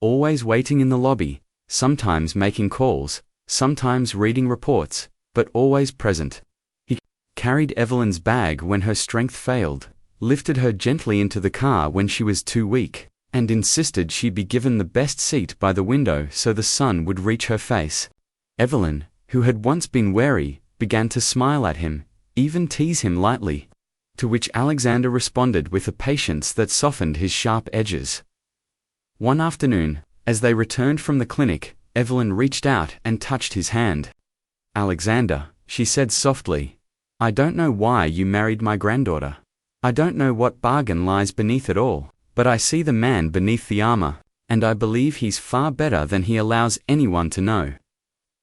always waiting in the lobby, sometimes making calls, sometimes reading reports, but always present. He carried Evelyn's bag when her strength failed, lifted her gently into the car when she was too weak, and insisted she be given the best seat by the window so the sun would reach her face. Evelyn, who had once been wary, began to smile at him, even tease him lightly, to which Alexander responded with a patience that softened his sharp edges. One afternoon, as they returned from the clinic, Evelyn reached out and touched his hand. "Alexander," she said softly, "I don't know why you married my granddaughter. I don't know what bargain lies beneath it all, but I see the man beneath the armor, and I believe he's far better than he allows anyone to know."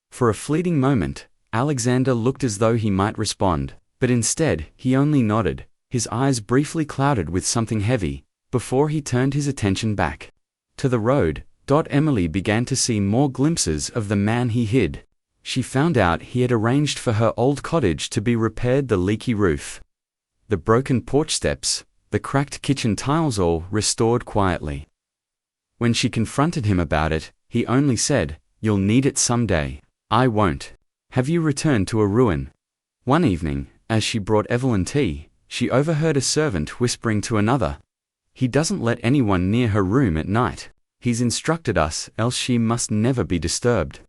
For a fleeting moment, Alexander looked as though he might respond, but instead, he only nodded, his eyes briefly clouded with something heavy, before he turned his attention back to the road. Emily began to see more glimpses of the man he hid. She found out he had arranged for her old cottage to be repaired, the leaky roof, the broken porch steps, the cracked kitchen tiles, all restored quietly. When she confronted him about it, he only said, "You'll need it someday. I won't. Have you returned to a ruin?" One evening, as she brought Evelyn tea, she overheard a servant whispering to another, "He doesn't let anyone near her room at night. He's instructed us, else she must never be disturbed."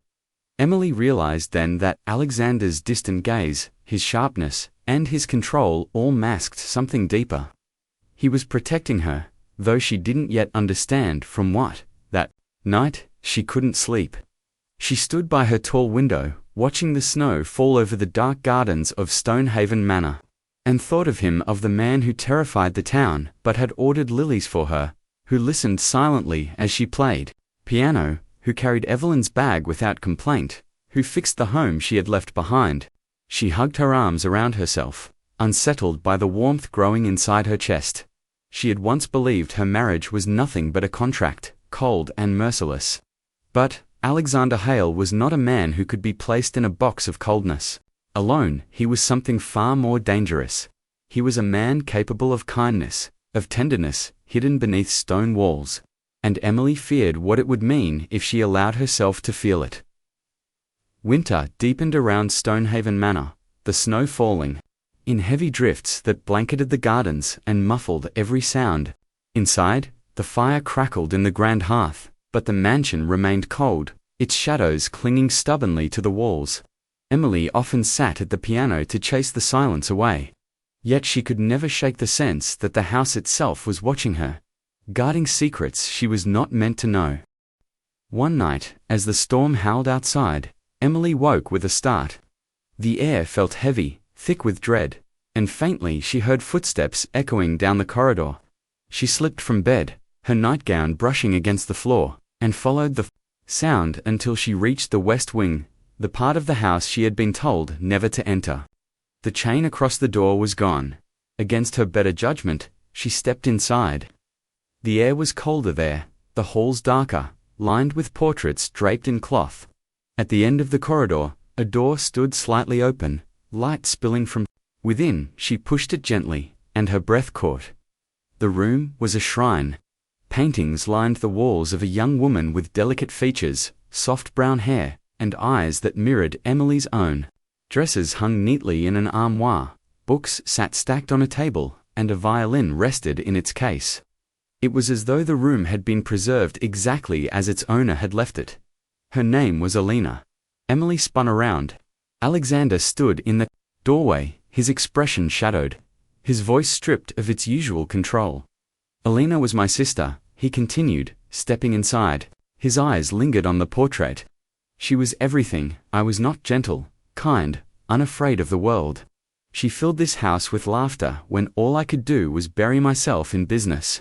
Emily realized then that Alexander's distant gaze, his sharpness, and his control all masked something deeper. He was protecting her, though she didn't yet understand from what. That night, she couldn't sleep. She stood by her tall window, watching the snow fall over the dark gardens of Stonehaven Manor, and thought of him, of the man who terrified the town but had ordered lilies for her, who listened silently as she played piano, who carried Evelyn's bag without complaint, who fixed the home she had left behind. She hugged her arms around herself, unsettled by the warmth growing inside her chest. She had once believed her marriage was nothing but a contract, cold and merciless. But Alexander Hale was not a man who could be placed in a box of coldness. Alone, he was something far more dangerous. He was a man capable of kindness, of tenderness, hidden beneath stone walls. And Emily feared what it would mean if she allowed herself to feel it. Winter deepened around Stonehaven Manor, the snow falling in heavy drifts that blanketed the gardens and muffled every sound. Inside, the fire crackled in the grand hearth, but the mansion remained cold, its shadows clinging stubbornly to the walls. Emily often sat at the piano to chase the silence away. Yet she could never shake the sense that the house itself was watching her, guarding secrets she was not meant to know. One night, as the storm howled outside, Emily woke with a start. The air felt heavy, thick with dread, and faintly she heard footsteps echoing down the corridor. She slipped from bed, her nightgown brushing against the floor, and followed the sound until she reached the west wing, the part of the house she had been told never to enter. The chain across the door was gone. Against her better judgment, she stepped inside. The air was colder there, the halls darker, lined with portraits draped in cloth. At the end of the corridor, a door stood slightly open, light spilling from within. She pushed it gently, and her breath caught. The room was a shrine. Paintings lined the walls of a young woman with delicate features, soft brown hair, and eyes that mirrored Emily's own. Dresses hung neatly in an armoire, books sat stacked on a table, and a violin rested in its case. It was as though the room had been preserved exactly as its owner had left it. Her name was Alina. Emily spun around. Alexander stood in the doorway, his expression shadowed, his voice stripped of its usual control. "Alina was my sister," he continued, stepping inside. His eyes lingered on the portrait. "She was everything. I was not gentle, kind, unafraid of the world. She filled this house with laughter when all I could do was bury myself in business.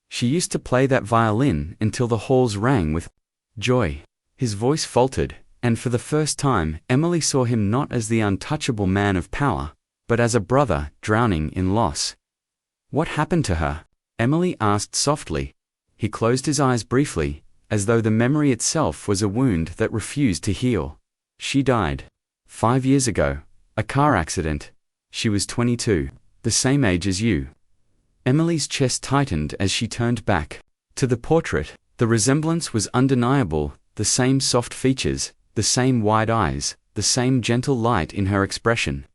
She used to play that violin until the halls rang with joy." His voice faltered, and for the first time, Emily saw him not as the untouchable man of power, but as a brother drowning in loss. "What happened to her?" Emily asked softly. He closed his eyes briefly, as though the memory itself was a wound that refused to heal. "She died 5 years ago. A car accident. She was 22, the same age as you." Emily's chest tightened as she turned back to the portrait. The resemblance was undeniable, the the same soft features, the same wide eyes, the same gentle light in her expression.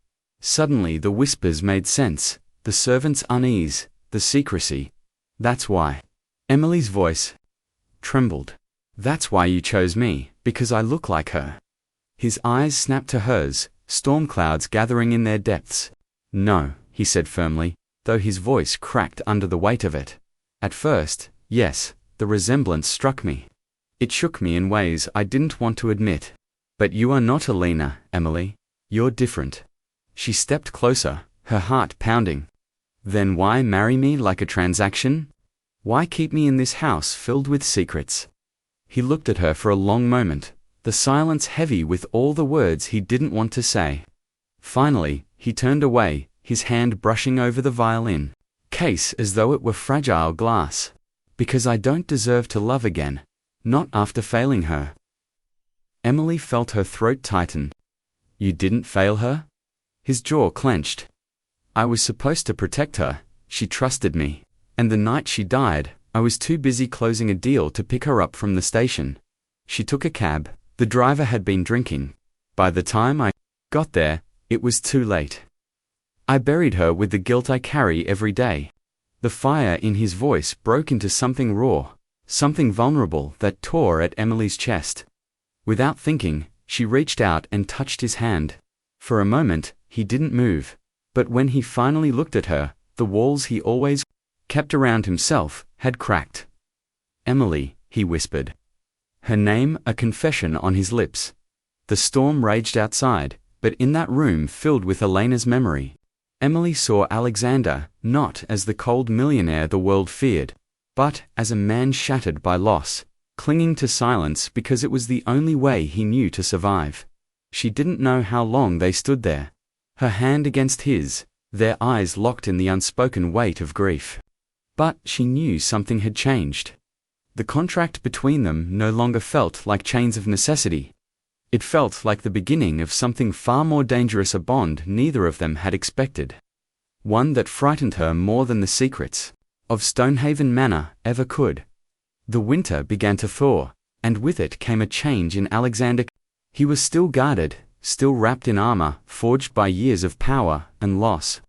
Suddenly the whispers made sense, the servant's unease, the secrecy. That's why. Emily's voice trembled. That's why you chose me, because I look like her. His eyes snapped to hers, storm clouds gathering in their depths. No, he said firmly, though his voice cracked under the weight of it. At first, yes, the resemblance struck me. It shook me in ways I didn't want to admit. But you are not Alina, Emily. You're different. She stepped closer, her heart pounding. Then why marry me like a transaction? Why keep me in this house filled with secrets? He looked at her for a long moment, the silence heavy with all the words he didn't want to say. Finally, he turned away, his hand brushing over the violin case as though it were fragile glass. Because I don't deserve to love again. Not after failing her. Emily felt her throat tighten. You didn't fail her? His jaw clenched. I was supposed to protect her. She trusted me. And the night she died, I was too busy closing a deal to pick her up from the station. She took a cab. The driver had been drinking. By the time I got there, it was too late. I buried her with the guilt I carry every day. The fire in his voice broke into something raw, something vulnerable that tore at Emily's chest. Without thinking, she reached out and touched his hand. For a moment, he didn't move. But when he finally looked at her, the walls he always kept around himself had cracked. Emily, he whispered. Her name a confession on his lips. The storm raged outside, but in that room filled with Elena's memory, Emily saw Alexander not as the cold millionaire the world feared, but as a man shattered by loss, clinging to silence because it was the only way he knew to survive. She didn't know how long they stood there, her hand against his, their eyes locked in the unspoken weight of grief. But she knew something had changed. The contract between them no longer felt like chains of necessity. It felt like the beginning of something far more dangerous, a bond neither of them had expected. One that frightened her more than the secrets of Stonehaven Manor ever could. The winter began to thaw, and with it came a change in Alexander. He was still guarded, still wrapped in armor, forged by years of power and loss.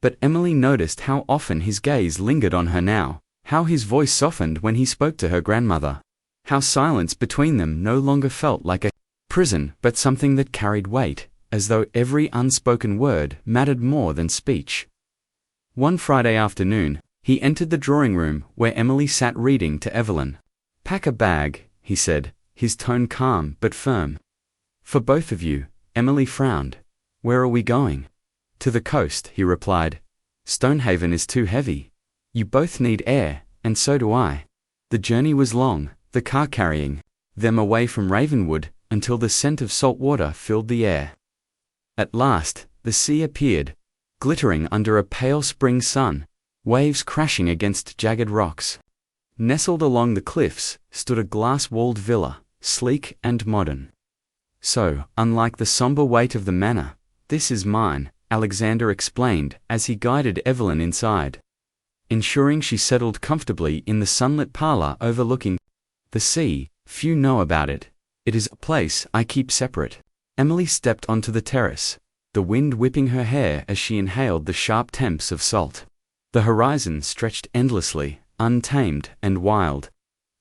But Emily noticed how often his gaze lingered on her now, how his voice softened when he spoke to her grandmother, how silence between them no longer felt like a prison but something that carried weight, as though every unspoken word mattered more than speech. One Friday afternoon, he entered the drawing room where Emily sat reading to Evelyn. Pack a bag, he said, his tone calm but firm. For both of you. Emily frowned. Where are we going? To the coast, he replied. Stonehaven is too heavy. You both need air, and so do I. The journey was long, the car carrying them away from Ravenwood, until the scent of salt water filled the air. At last, the sea appeared, glittering under a pale spring sun, waves crashing against jagged rocks. Nestled along the cliffs stood a glass-walled villa, sleek and modern. So, unlike the somber weight of the manor, this is mine, Alexander explained as he guided Evelyn inside, ensuring she settled comfortably in the sunlit parlor overlooking the sea. Few know about it. It is a place I keep separate. Emily stepped onto the terrace, the wind whipping her hair as she inhaled the sharp temps of salt. The horizon stretched endlessly, untamed and wild.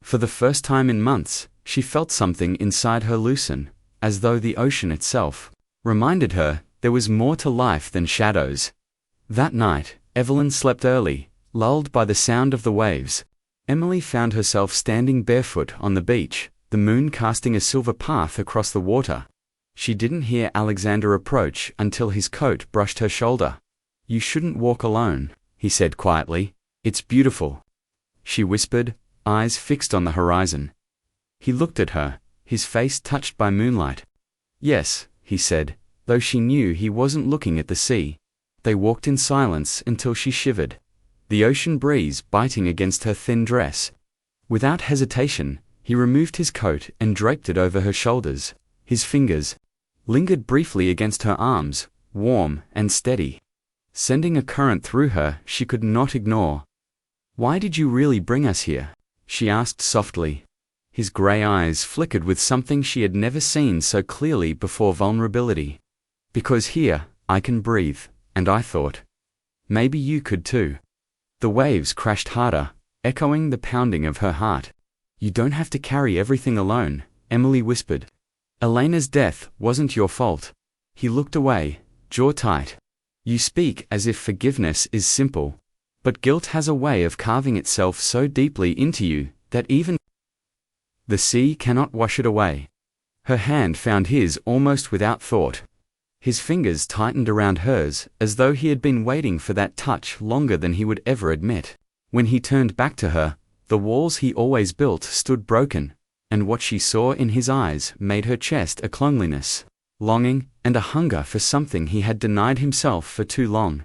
For the first time in months, she felt something inside her loosen, as though the ocean itself reminded her there was more to life than shadows. That night, Evelyn slept early, lulled by the sound of the waves. Emily found herself standing barefoot on the beach, the moon casting a silver path across the water. She didn't hear Alexander approach until his coat brushed her shoulder. You shouldn't walk alone, he said quietly. It's beautiful. She whispered, eyes fixed on the horizon. He looked at her, his face touched by moonlight. Yes, he said, though she knew he wasn't looking at the sea. They walked in silence until she shivered, the ocean breeze biting against her thin dress. Without hesitation, he removed his coat and draped it over her shoulders. His fingers lingered briefly against her arms, warm and steady, sending a current through her she could not ignore. Why did you really bring us here? She asked softly. His grey eyes flickered with something she had never seen so clearly before: vulnerability. "Because here, I can breathe, and I thought, maybe you could too." The waves crashed harder, echoing the pounding of her heart. "You don't have to carry everything alone," Emily whispered. "Elena's death wasn't your fault." He looked away, jaw tight. "You speak as if forgiveness is simple. But guilt has a way of carving itself so deeply into you that even the sea cannot wash it away." Her hand found his almost without thought. His fingers tightened around hers, as though he had been waiting for that touch longer than he would ever admit. When he turned back to her, the walls he always built stood broken, and what she saw in his eyes made her chest a loneliness, longing, and a hunger for something he had denied himself for too long.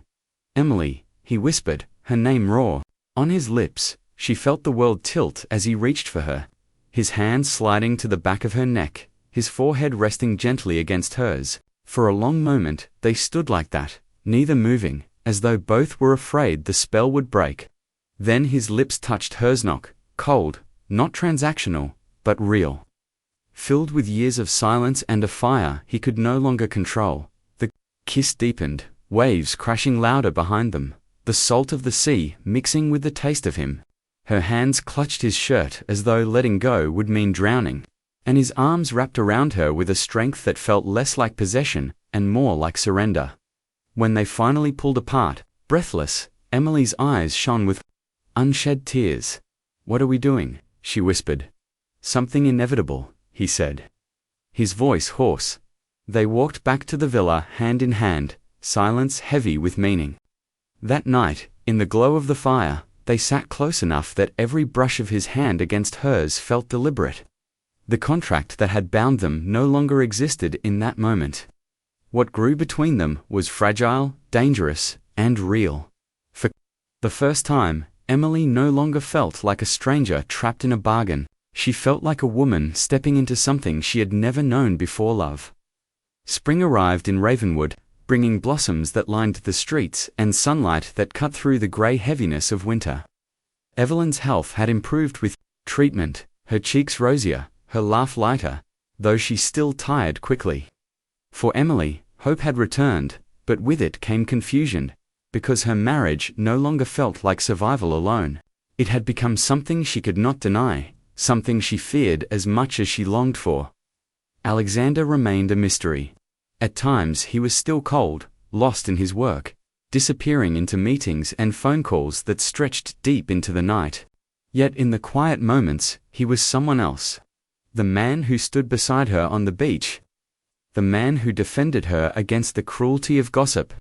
"Emily," he whispered, her name raw on his lips. She felt the world tilt as he reached for her, his hand sliding to the back of her neck, his forehead resting gently against hers. For a long moment, they stood like that, neither moving, as though both were afraid the spell would break. Then his lips touched hers, cold, not transactional, but real. Filled with years of silence and a fire he could no longer control. The kiss deepened, waves crashing louder behind them, the salt of the sea mixing with the taste of him. Her hands clutched his shirt as though letting go would mean drowning, and his arms wrapped around her with a strength that felt less like possession and more like surrender. When they finally pulled apart, breathless, Emily's eyes shone with unshed tears. "What are we doing?" she whispered. "Something inevitable," he said, his voice hoarse. They walked back to the villa hand in hand, silence heavy with meaning. That night, in the glow of the fire, they sat close enough that every brush of his hand against hers felt deliberate. The contract that had bound them no longer existed in that moment. What grew between them was fragile, dangerous, and real. For the first time, Emily no longer felt like a stranger trapped in a bargain. She felt like a woman stepping into something she had never known before: love. Spring arrived in Ravenwood, bringing blossoms that lined the streets and sunlight that cut through the grey heaviness of winter. Evelyn's health had improved with treatment, her cheeks rosier, her laugh lighter, though she still tired quickly. For Emily, hope had returned, but with it came confusion, because her marriage no longer felt like survival alone. It had become something she could not deny, something she feared as much as she longed for. Alexander remained a mystery. At times he was still cold, lost in his work, disappearing into meetings and phone calls that stretched deep into the night. Yet in the quiet moments, he was someone else. The man who stood beside her on the beach. The man who defended her against the cruelty of gossip.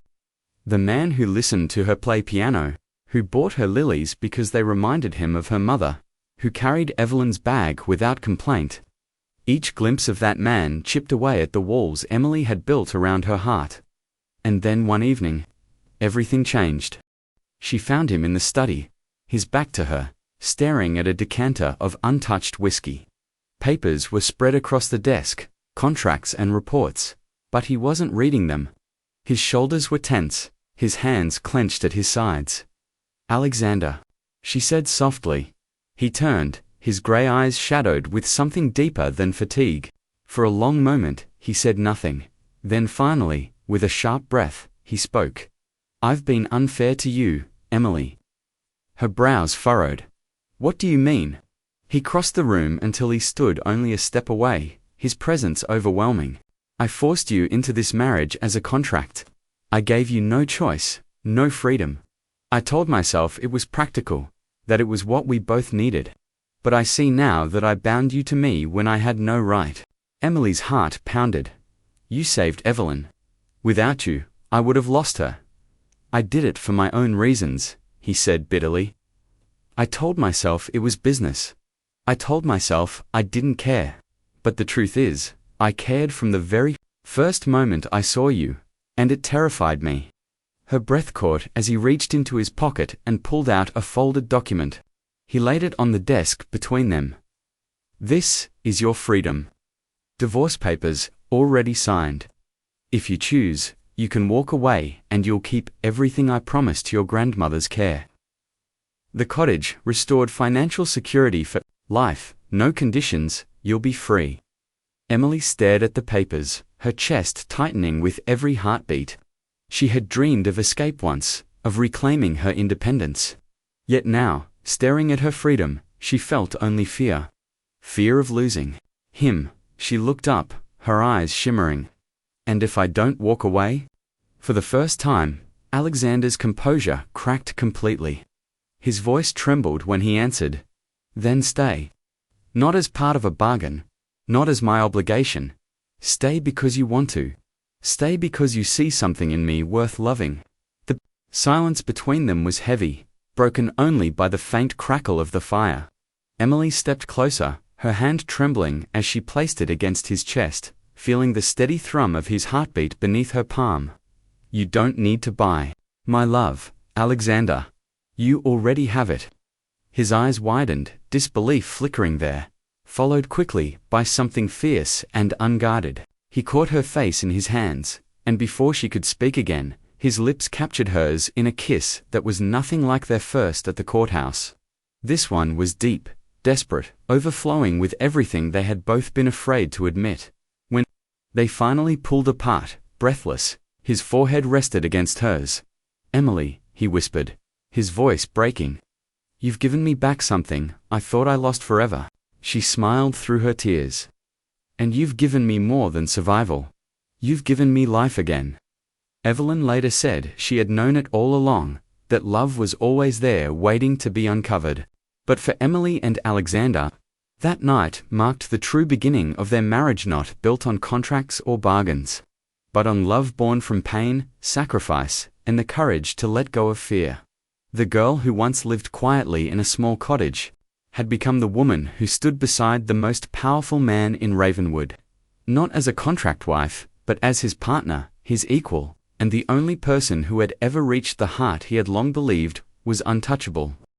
The man who listened to her play piano, who bought her lilies because they reminded him of her mother, who carried Evelyn's bag without complaint. Each glimpse of that man chipped away at the walls Emily had built around her heart. And then one evening, everything changed. She found him in the study, his back to her, staring at a decanter of untouched whiskey. Papers were spread across the desk, contracts and reports, but he wasn't reading them. His shoulders were tense, his hands clenched at his sides. "Alexander," she said softly. He turned, his grey eyes shadowed with something deeper than fatigue. For a long moment, he said nothing. Then finally, with a sharp breath, he spoke. "I've been unfair to you, Emily." Her brows furrowed. "What do you mean?" He crossed the room until he stood only a step away, his presence overwhelming. "I forced you into this marriage as a contract. I gave you no choice, no freedom. I told myself it was practical, that it was what we both needed. But I see now that I bound you to me when I had no right." Emily's heart pounded. "You saved Evelyn. Without you, I would have lost her." "I did it for my own reasons," he said bitterly. "I told myself it was business. I told myself I didn't care. But the truth is, I cared from the very first moment I saw you, and it terrified me." Her breath caught as he reached into his pocket and pulled out a folded document. He laid it on the desk between them. "This is your freedom. Divorce papers, already signed. If you choose, you can walk away and you'll keep everything I promised to your grandmother's care." The cottage restored financial security for life, No conditions, you'll be free. Emily stared at the papers, her chest tightening with every heartbeat. She had dreamed of escape once, of reclaiming her independence. Yet now, staring at her freedom, she felt only fear. Fear of losing him. She looked up, her eyes shimmering. And if I don't walk away? For the first time, Alexander's composure cracked completely. His voice trembled when he answered, "Then stay. Not as part of a bargain. Not as my obligation. Stay because you want to. Stay because you see something in me worth loving." The silence between them was heavy, broken only by the faint crackle of the fire. Emily stepped closer, her hand trembling as she placed it against his chest, feeling the steady thrum of his heartbeat beneath her palm. "You don't need to buy my love, Alexander. You already have it." His eyes widened, disbelief flickering there, followed quickly by something fierce and unguarded. He caught her face in his hands, and before she could speak again, his lips captured hers in a kiss that was nothing like their first at the courthouse. This one was deep, desperate, overflowing with everything they had both been afraid to admit. When they finally pulled apart, breathless, his forehead rested against hers. "Emily," he whispered, his voice breaking. "You've given me back something I thought I lost forever." She smiled through her tears. "And you've given me more than survival. You've given me life again." Evelyn later said she had known it all along, that love was always there waiting to be uncovered. But for Emily and Alexander, that night marked the true beginning of their marriage, not built on contracts or bargains, but on love born from pain, sacrifice, and the courage to let go of fear. The girl who once lived quietly in a small cottage had become the woman who stood beside the most powerful man in Ravenwood, not as a contract wife, but as his partner, his equal, and the only person who had ever reached the heart he had long believed was untouchable.